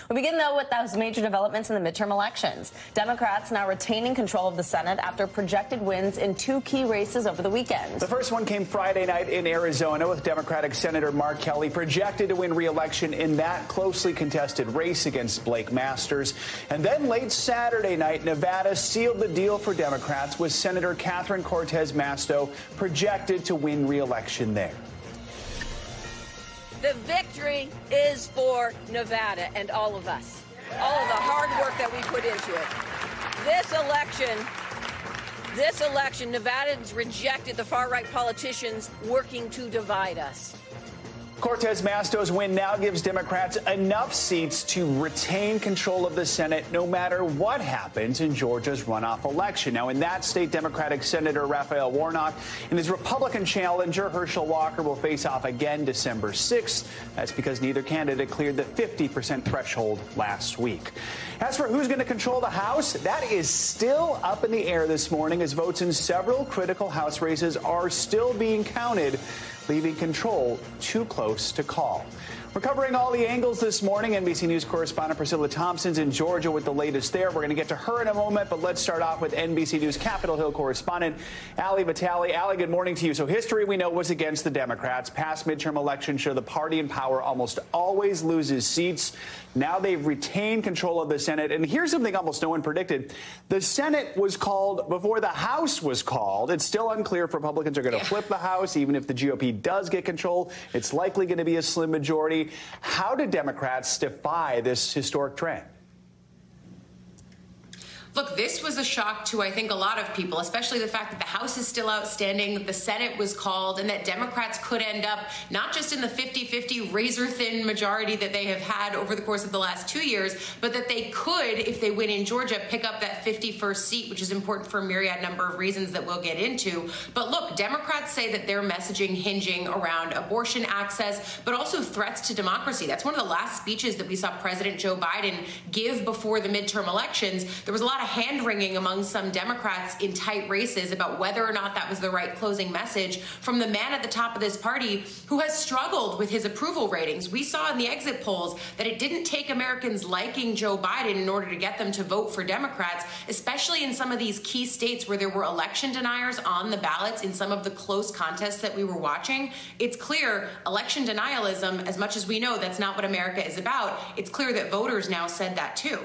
We begin, though, with those major developments in the midterm elections. Democrats now retaining control of the Senate after projected wins in two key races over the weekend. The first one came Friday night in Arizona, with Democratic Senator Mark Kelly projected to win re-election in that closely contested race against Blake Masters. And then late Saturday night, Nevada sealed the deal for Democrats, with Senator Catherine Cortez Masto projected to win re-election there. The victory is for Nevada and all of us, all of the hard work that we put into it. This election, Nevadans rejected the far-right politicians working to divide us. Cortez Masto's win now gives Democrats enough seats to retain control of the Senate no matter what happens in Georgia's runoff election. Now, in that state, Democratic Senator Raphael Warnock and his Republican challenger Herschel Walker will face off again December 6th. That's because neither candidate cleared the 50% threshold last week. As for who's going to control the House, that is still up in the air this morning, as votes in several critical House races are still being counted, leaving control too close to call. We're covering all the angles this morning. NBC News correspondent Priscilla Thompson's in Georgia with the latest there. We're going to get to her in a moment, but let's start off with NBC News Capitol Hill correspondent Ali Vitale. Ali, good morning to you. So history, we know, was against the Democrats. Past midterm elections show the party in power almost always loses seats. Now they've retained control of the Senate. And here's something almost no one predicted. The Senate was called before the House was called. It's still unclear if Republicans are going to flip the House. Even if the GOP does get control, it's likely going to be a slim majority. How do Democrats defy this historic trend? Look, this was a shock to, I think, a lot of people, especially the fact that the House is still outstanding, that the Senate was called, and that Democrats could end up not just in the 50-50 razor-thin majority that they have had over the course of the last 2 years, but that they could, if they win in Georgia, pick up that 51st seat, which is important for a myriad number of reasons that we'll get into. But look, Democrats say that their messaging hinging around abortion access, but also threats to democracy. That's one of the last speeches that we saw President Joe Biden give before the midterm elections. There was a lot of hand-wringing among some Democrats in tight races about whether or not that was the right closing message from the man at the top of this party who has struggled with his approval ratings. We saw in the exit polls that it didn't take Americans liking Joe Biden in order to get them to vote for Democrats, especially in some of these key states where there were election deniers on the ballots in some of the close contests that we were watching. It's clear election denialism, as much as we know that's not what America is about, it's clear that voters now said that too.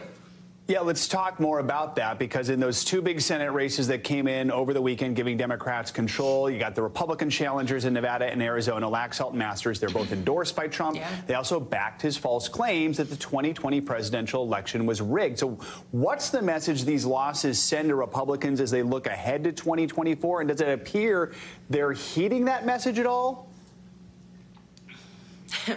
Yeah, let's talk more about that, because in those two big Senate races that came in over the weekend, giving Democrats control, you got the Republican challengers in Nevada and Arizona, Laxalt and Masters. They're both endorsed by Trump. Yeah. They also backed his false claims that the 2020 presidential election was rigged. So what's the message these losses send to Republicans as they look ahead to 2024? And does it appear they're heeding that message at all?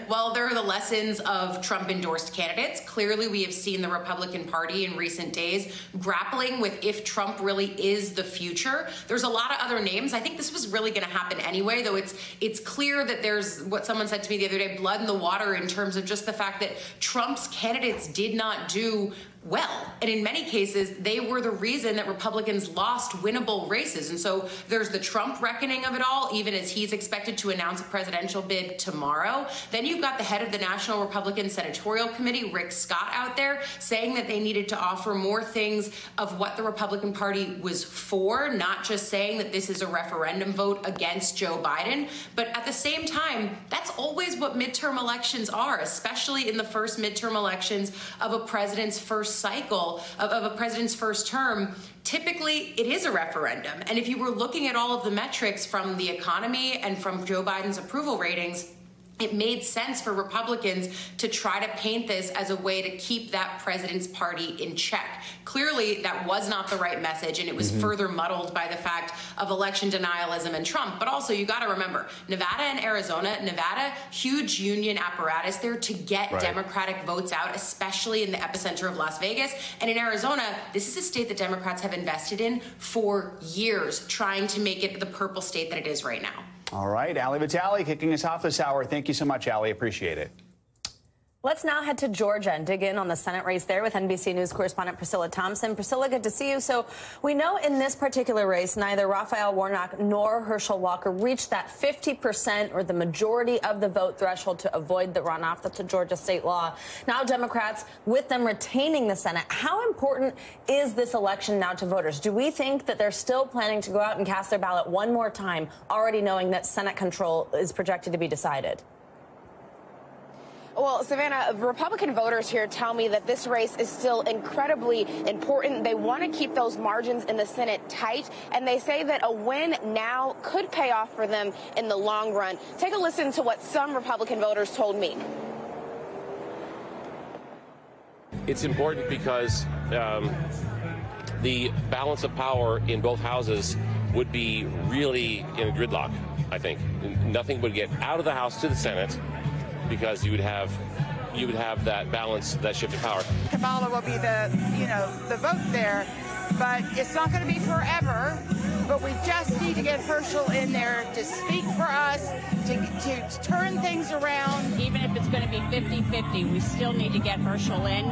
Well, there are the lessons of Trump-endorsed candidates. Clearly, we have seen the Republican Party in recent days grappling with if Trump really is the future. There's a lot of other names. I think this was really going to happen anyway, though it's clear that there's, what someone said to me the other day, blood in the water in terms of just the fact that Trump's candidates did not do well. And in many cases, they were the reason that Republicans lost winnable races. And so there's the Trump reckoning of it all, even as he's expected to announce a presidential bid tomorrow. Then you've got the head of the National Republican Senatorial Committee, Rick Scott, out there saying that they needed to offer more things of what the Republican Party was for, not just saying that this is a referendum vote against Joe Biden. But at the same time, that's always what midterm elections are, especially in the first midterm elections of a president's first cycle, of a president's first term. Typically, it is a referendum. And if you were looking at all of the metrics from the economy and from Joe Biden's approval ratings, it made sense for Republicans to try to paint this as a way to keep that president's party in check. Clearly, that was not the right message, and it was further muddled by the fact of election denialism and Trump. But also, you got to remember, Nevada and Arizona, Nevada, huge union apparatus there to get Democratic votes out, especially in the epicenter of Las Vegas. And in Arizona, this is a state that Democrats have invested in for years, trying to make it the purple state that it is right now. All right, Ali Vitale kicking us off this hour. Thank you so much, Ali. Appreciate it. Let's now head to Georgia and dig in on the Senate race there with NBC News correspondent Priscilla Thompson. Priscilla, good to see you. So we know in this particular race, neither Raphael Warnock nor Herschel Walker reached that 50% or the majority of the vote threshold to avoid the runoff. That's a Georgia state law. Now Democrats, with them retaining the Senate, how important is this election now to voters? Do we think that they're still planning to go out and cast their ballot one more time, already knowing that Senate control is projected to be decided? Well, Savannah, Republican voters here tell me that this race is still incredibly important. They want to keep those margins in the Senate tight, and they say that a win now could pay off for them in the long run. Take a listen to what some Republican voters told me. It's important because the balance of power in both houses would be really in a gridlock, I think. Nothing would get out of the House to the Senate, because you would have that balance, that shift of power. Kamala will be the vote there, but it's not going to be forever. But we just need to get Herschel in there to speak for us, to turn things around. Even if it's going to be 50-50, we still need to get Herschel in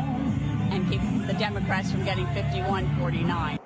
and keep the Democrats from getting 51-49.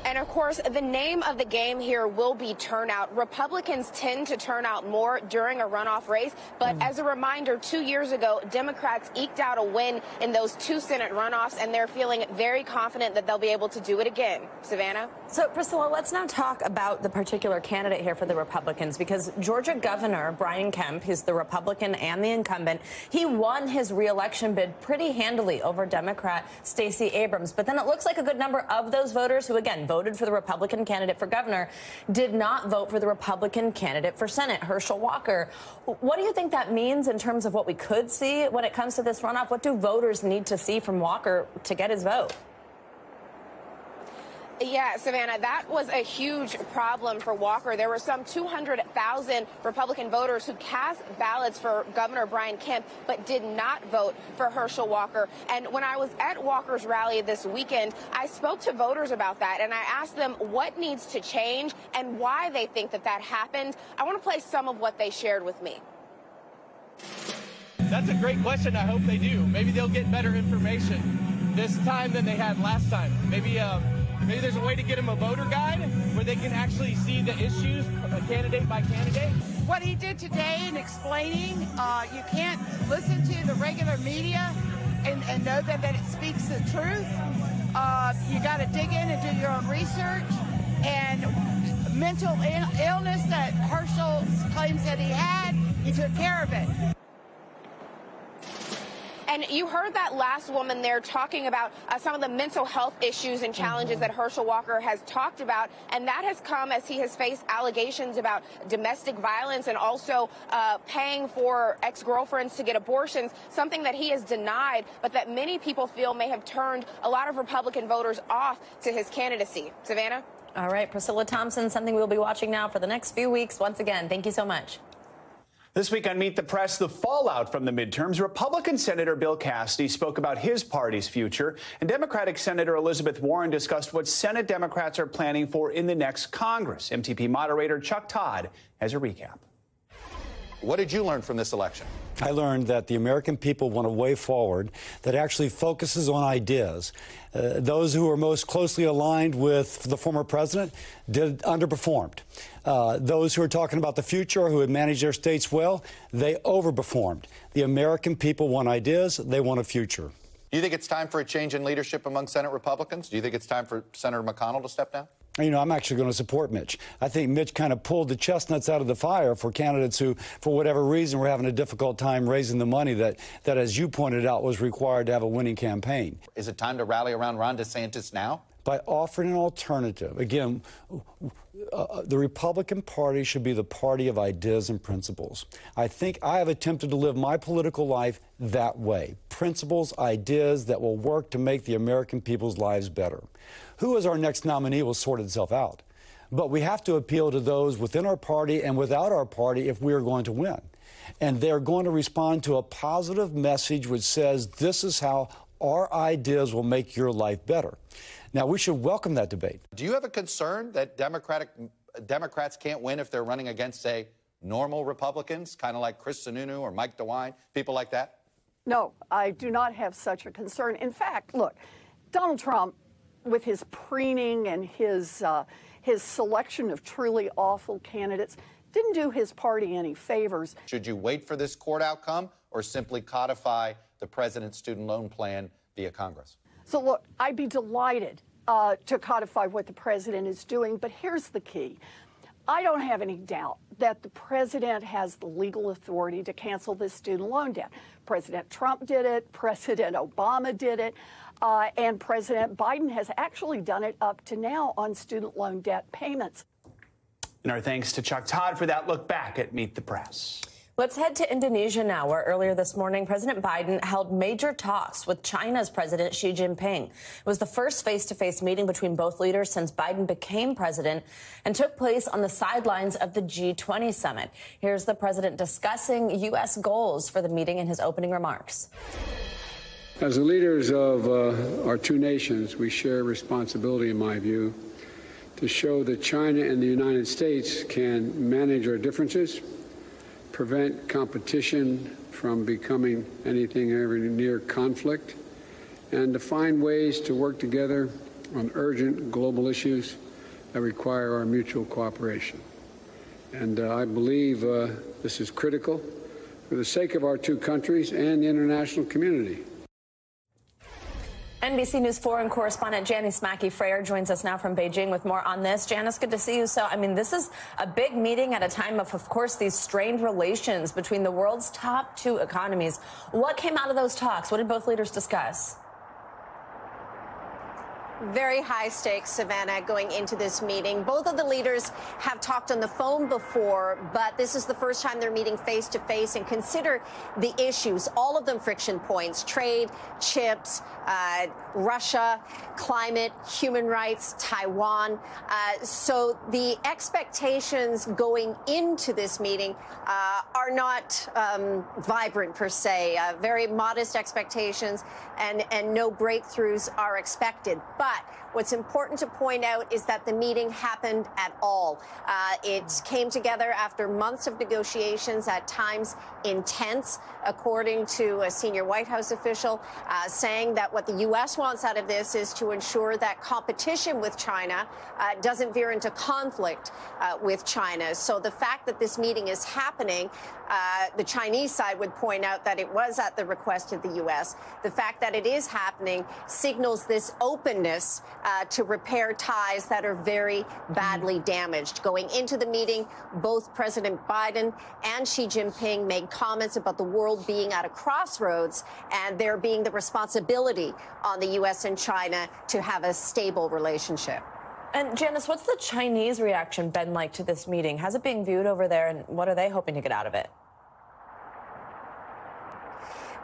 And, of course, the name of the game here will be turnout. Republicans tend to turn out more during a runoff race. But as a reminder, 2 years ago, Democrats eked out a win in those two Senate runoffs, and they're feeling very confident that they'll be able to do it again. Savannah? So, Priscilla, let's now talk about the particular candidate here for the Republicans, because Georgia Governor Brian Kemp, who's the Republican and the incumbent, he won his re-election bid pretty handily over Democrat Stacey Abrams. But then it looks like a good number of those voters who, again, voted for the Republican candidate for governor did not vote for the Republican candidate for Senate, Herschel Walker. What do you think that means in terms of what we could see when it comes to this runoff? What do voters need to see from Walker to get his vote? Yeah, Savannah, that was a huge problem for Walker. There were some 200,000 Republican voters who cast ballots for Governor Brian Kemp but did not vote for Herschel Walker. And when I was at Walker's rally this weekend, I spoke to voters about that, and I asked them what needs to change and why they think that happened. I want to play some of what they shared with me. That's a great question. I hope they do. Maybe they'll get better information this time than they had last time. Maybe there's a way to get them a voter guide where they can actually see the issues candidate by candidate. What he did today in explaining, you can't listen to the regular media and know that it speaks the truth. You got to dig in and do your own research. And mental illness that Herschel claims that he had, he took care of it. And you heard that last woman there talking about some of the mental health issues and challenges that Herschel Walker has talked about. And that has come as he has faced allegations about domestic violence and also paying for ex-girlfriends to get abortions, something that he has denied, but that many people feel may have turned a lot of Republican voters off to his candidacy. Savannah? All right, Priscilla Thompson, something we'll be watching now for the next few weeks. Once again, thank you so much. This week on Meet the Press, the fallout from the midterms. Republican Senator Bill Cassidy spoke about his party's future, and Democratic Senator Elizabeth Warren discussed what Senate Democrats are planning for in the next Congress. MTP moderator Chuck Todd has a recap. What did you learn from this election? I learned that the American people want a way forward that actually focuses on ideas. Those who are most closely aligned with the former president underperformed. Those who are talking about the future, who have managed their states well, they overperformed. The American people want ideas. They want a future. Do you think it's time for a change in leadership among Senate Republicans? Do you think it's time for Senator McConnell to step down? You know, I'm actually going to support Mitch. I think Mitch kind of pulled the chestnuts out of the fire for candidates who, for whatever reason, were having a difficult time raising the money that, as you pointed out, was required to have a winning campaign. Is it time to rally around Ron DeSantis now? By offering an alternative. Again, the Republican Party should be the party of ideas and principles. I think I have attempted to live my political life that way. Principles, ideas that will work to make the American people's lives better. Who is our next nominee will sort itself out. But we have to appeal to those within our party and without our party if we are going to win. And they're going to respond to a positive message which says this is how our ideas will make your life better. Now, we should welcome that debate. Do you have a concern that Democrats can't win if they're running against, say, normal Republicans, kind of like Chris Sununu or Mike DeWine, people like that? No, I do not have such a concern. In fact, look, Donald Trump, with his preening and his selection of truly awful candidates, didn't do his party any favors. Should you wait for this court outcome or simply codify the president's student loan plan via Congress? So, look, I'd be delighted to codify what the president is doing, but here's the key. I don't have any doubt that the president has the legal authority to cancel this student loan debt. President Trump did it, President Obama did it, and President Biden has actually done it up to now on student loan debt payments. And our thanks to Chuck Todd for that look back at Meet the Press. Let's head to Indonesia now, where earlier this morning, President Biden held major talks with China's President Xi Jinping. It was the first face-to-face meeting between both leaders since Biden became president and took place on the sidelines of the G20 summit. Here's the president discussing U.S. goals for the meeting in his opening remarks. As the leaders of our two nations, we share responsibility, in my view, to show that China and the United States can manage our differences, prevent competition from becoming anything ever near conflict, and to find ways to work together on urgent global issues that require our mutual cooperation. And I believe this is critical for the sake of our two countries and the international community. NBC News foreign correspondent Janice Mackey-Frayer joins us now from Beijing with more on this. Janice, good to see you. So, I mean, this is a big meeting at a time of course, these strained relations between the world's top two economies. What came out of those talks? What did both leaders discuss? Very high stakes, Savannah, going into this meeting. Both of the leaders have talked on the phone before, but this is the first time they're meeting face to face and consider the issues, all of them friction points: trade, chips, Russia, climate, human rights, Taiwan. So the expectations going into this meeting are not vibrant per se. Very modest expectations, and no breakthroughs are expected. But what's important to point out is that the meeting happened at all. It came together after months of negotiations, at times intense, according to a senior White House official, saying that what the U.S. wants out of this is to ensure that competition with China doesn't veer into conflict with China. So the fact that this meeting is happening, the Chinese side would point out that it was at the request of the U.S. The fact that it is happening signals this openness to repair ties that are very badly damaged. Going into the meeting, both President Biden and Xi Jinping made comments about the world being at a crossroads and there being the responsibility on the U.S. and China to have a stable relationship. And Janice, what's the Chinese reaction been like to this meeting? How's it being viewed over there, and what are they hoping to get out of it?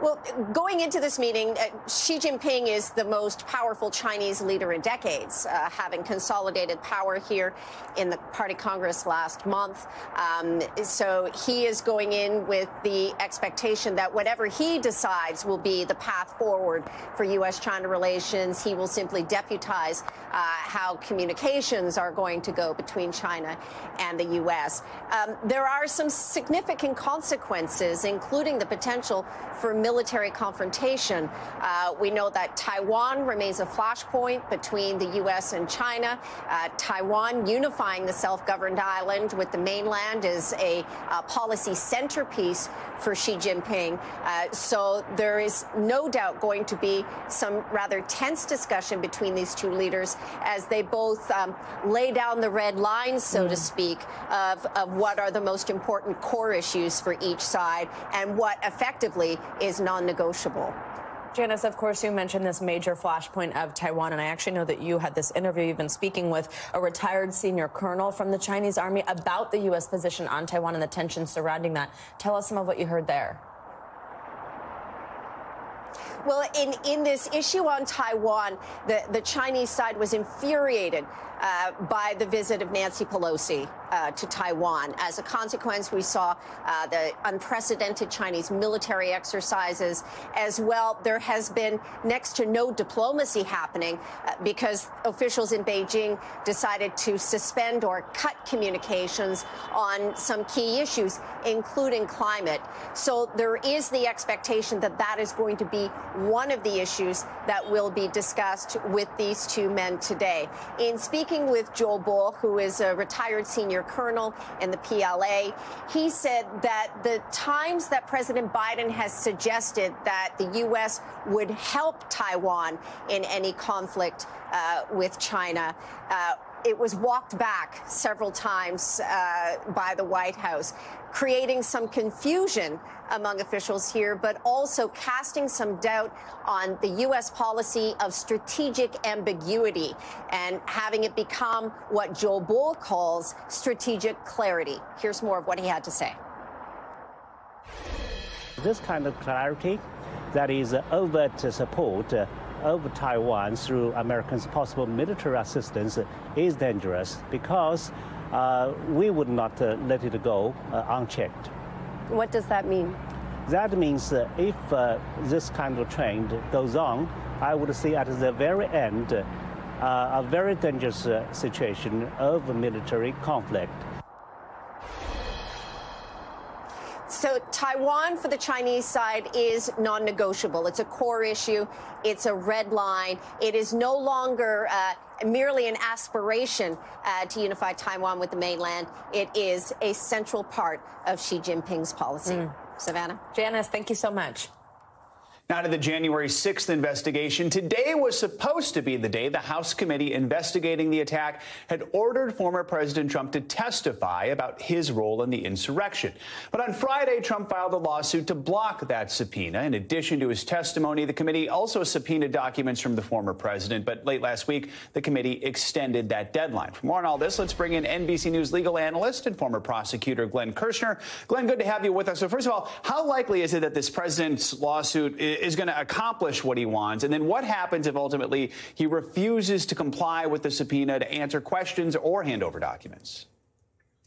Well, going into this meeting, Xi Jinping is the most powerful Chinese leader in decades, having consolidated power here in the Party Congress last month. So he is going in with the expectation that whatever he decides will be the path forward for U.S.-China relations. He will simply deputize how communications are going to go between China and the U.S. There are some significant consequences, including the potential for military confrontation. We know that Taiwan remains a flashpoint between the U.S. and China. Taiwan unifying the self-governed island with the mainland is a policy centerpiece for Xi Jinping. So there is no doubt going to be some rather tense discussion between these two leaders as they both lay down the red lines, so to speak, of what are the most important core issues for each side and what effectively is non-negotiable. Janice, of course, you mentioned this major flashpoint of Taiwan, and I actually know that you had this interview. You've been speaking with a retired senior colonel from the Chinese army about the U.S. position on Taiwan and the tensions surrounding that. Tell us some of what you heard there. Well, in this issue on Taiwan, the Chinese side was infuriated by the visit of Nancy Pelosi to Taiwan. As a consequence, we saw the unprecedented Chinese military exercises as well. There has been next to no diplomacy happening because officials in Beijing decided to suspend or cut communications on some key issues, including climate. So there is the expectation that that is going to be one of the issues that will be discussed with these two men today. In speaking with Joe Bull, who is a retired senior colonel in the PLA, he said that the times that President Biden has suggested that the U.S. would help Taiwan in any conflict with China, it was walked back several times by the White House, creating some confusion among officials here, but also casting some doubt on the U.S. policy of strategic ambiguity and having it become what Joe Bull calls strategic clarity. Here's more of what he had to say. This kind of clarity, that is overt support of Taiwan through Americans' possible military assistance, is dangerous because we would not let it go unchecked. What does that mean? That means if this kind of trend goes on, I would see at the very end a very dangerous situation of military conflict. So Taiwan for the Chinese side is non-negotiable. It's a core issue. It's a red line. It is no longer merely an aspiration to unify Taiwan with the mainland. It is a central part of Xi Jinping's policy. Savannah? Janice, thank you so much. Now to the January 6th investigation. Today was supposed to be the day the House committee investigating the attack had ordered former President Trump to testify about his role in the insurrection. But on Friday, Trump filed a lawsuit to block that subpoena. In addition to his testimony, the committee also subpoenaed documents from the former president. But late last week, the committee extended that deadline. For more on all this, let's bring in NBC News legal analyst and former prosecutor Glenn Kirshner. Glenn, good to have you with us. So first of all, how likely is it that this president's lawsuit is going to accomplish what he wants? And then what happens if ultimately he refuses to comply with the subpoena to answer questions or hand over documents?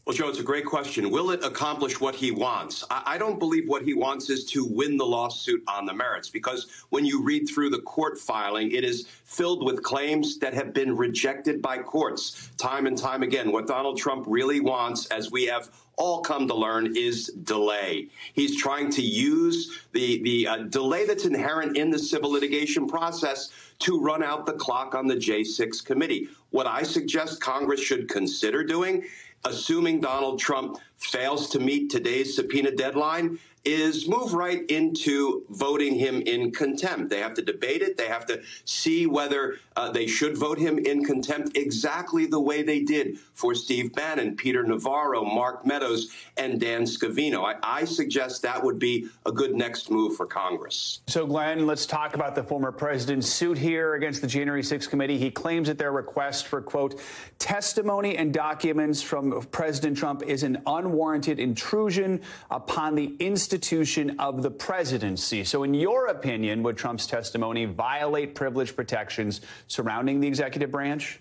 Well, Joe, it's a great question. Will it accomplish what he wants? I don't believe what he wants is to win the lawsuit on the merits, because when you read through the court filing, it is filled with claims that have been rejected by courts time and time again. What Donald Trump really wants, as we have all come to learn, is delay. He's trying to use the delay that's inherent in the civil litigation process to run out the clock on the J6 committee. What I suggest Congress should consider doing, assuming Donald Trump fails to meet today's subpoena deadline, is move right into voting him in contempt. They have to debate it. They have to see whether they should vote him in contempt exactly the way they did for Steve Bannon, Peter Navarro, Mark Meadows, and Dan Scavino. I suggest that would be a good next move for Congress. So, Glenn, let's talk about the former president's suit here against the January 6th committee. He claims that their request for, quote, testimony and documents from President Trump is an unwarranted intrusion upon the institution of the presidency. So in your opinion, would Trump's testimony violate privilege protections surrounding the executive branch?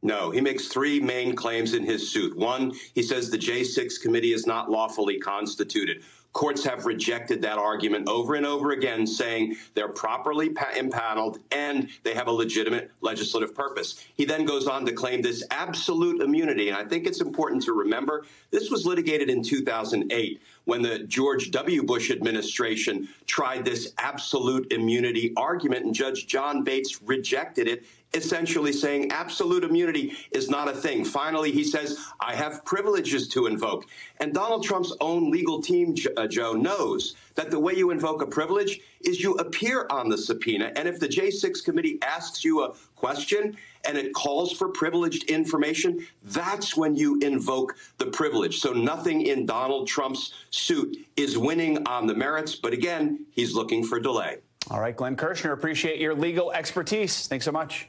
No, he makes three main claims in his suit. One, he says the J6 committee is not lawfully constituted. Courts have rejected that argument over and over again, saying they're properly impaneled and they have a legitimate legislative purpose. He then goes on to claim this absolute immunity. And I think it's important to remember this was litigated in 2008 when the George W. Bush administration tried this absolute immunity argument, and Judge John Bates rejected it, essentially saying absolute immunity is not a thing. Finally, he says, I have privileges to invoke. And Donald Trump's own legal team, Joe, knows that the way you invoke a privilege is you appear on the subpoena. And if the J6 committee asks you a question and it calls for privileged information, that's when you invoke the privilege. So nothing in Donald Trump's suit is winning on the merits. But again, he's looking for delay. All right, Glenn Kirshner, appreciate your legal expertise. Thanks so much.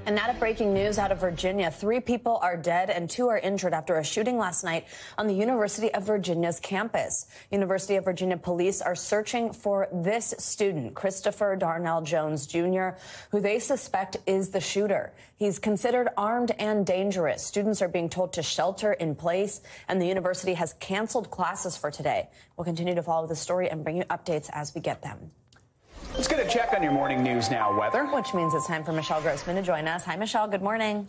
And now to breaking news out of Virginia. 3 people are dead and 2 are injured after a shooting last night on the University of Virginia's campus. University of Virginia police are searching for this student, Christopher Darnell Jones Jr., who they suspect is the shooter. He's considered armed and dangerous. Students are being told to shelter in place, and the university has canceled classes for today. We'll continue to follow the story and bring you updates as we get them. Let's get a check on your morning news now. Weather. Which means it's time for Michelle Grossman to join us. Hi, Michelle. Good morning.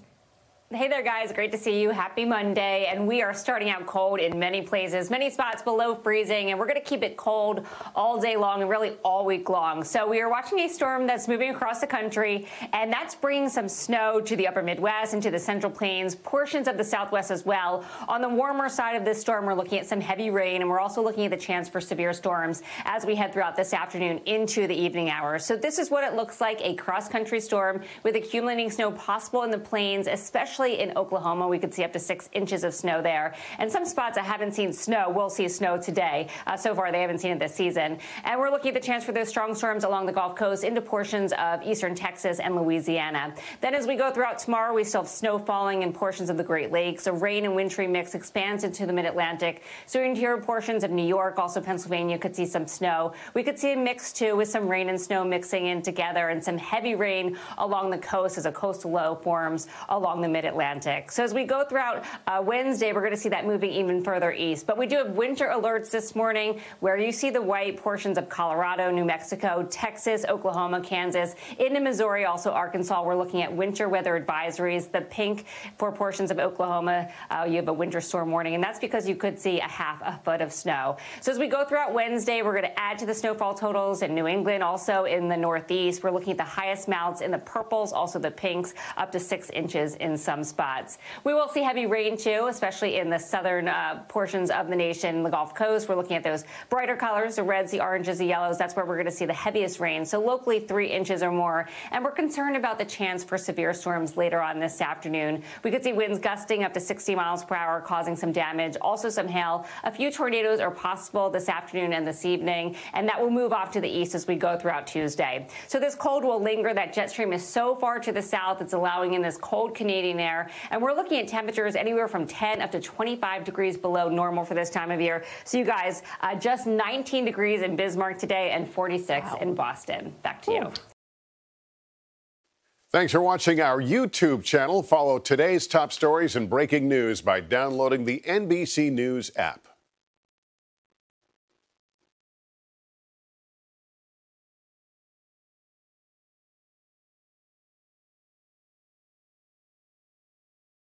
Hey there, guys. Great to see you. Happy Monday. And we are starting out cold in many places, many spots below freezing. And we're going to keep it cold all day long and really all week long. So we are watching a storm that's moving across the country, and that's bringing some snow to the upper Midwest and to the Central Plains, portions of the Southwest as well. On the warmer side of this storm, we're looking at some heavy rain, and we're also looking at the chance for severe storms as we head throughout this afternoon into the evening hours. So this is what it looks like, a cross-country storm with accumulating snow possible in the plains, especially in Oklahoma. We could see up to 6 inches of snow there. And some spots that haven't seen snow will see snow today. So far, they haven't seen it this season. And we're looking at the chance for those strong storms along the Gulf Coast into portions of eastern Texas and Louisiana. Then as we go throughout tomorrow, we still have snow falling in portions of the Great Lakes. A rain and wintry mix expands into the mid-Atlantic. So interior portions of New York, also Pennsylvania, could see some snow. We could see a mix, too, with some rain and snow mixing in together and some heavy rain along the coast as a coastal low forms along the mid-Atlantic. So as we go throughout Wednesday, we're going to see that moving even further east. But we do have winter alerts this morning where you see the white portions of Colorado, New Mexico, Texas, Oklahoma, Kansas, into Missouri, also Arkansas. We're looking at winter weather advisories. The pink for portions of Oklahoma, you have a winter storm warning, and that's because you could see a half a foot of snow. So as we go throughout Wednesday, we're going to add to the snowfall totals in New England, also in the Northeast. We're looking at the highest amounts in the purples, also the pinks, up to 6 inches in some spots. We will see heavy rain, too, especially in the southern portions of the nation, the Gulf Coast. We're looking at those brighter colors, the reds, the oranges, the yellows. That's where we're going to see the heaviest rain, so locally 3 inches or more. And we're concerned about the chance for severe storms later on this afternoon. We could see winds gusting up to 60 miles per hour, causing some damage, also some hail. A few tornadoes are possible this afternoon and this evening, and that will move off to the east as we go throughout Tuesday. So this cold will linger. That jet stream is so far to the south, it's allowing in this cold Canadian air. And we're looking at temperatures anywhere from 10 up to 25 degrees below normal for this time of year. So you guys, just 19 degrees in Bismarck today and 46 in Boston. Back to you. Thanks for watching our YouTube channel. Follow today's top stories and breaking news by downloading the NBC News app.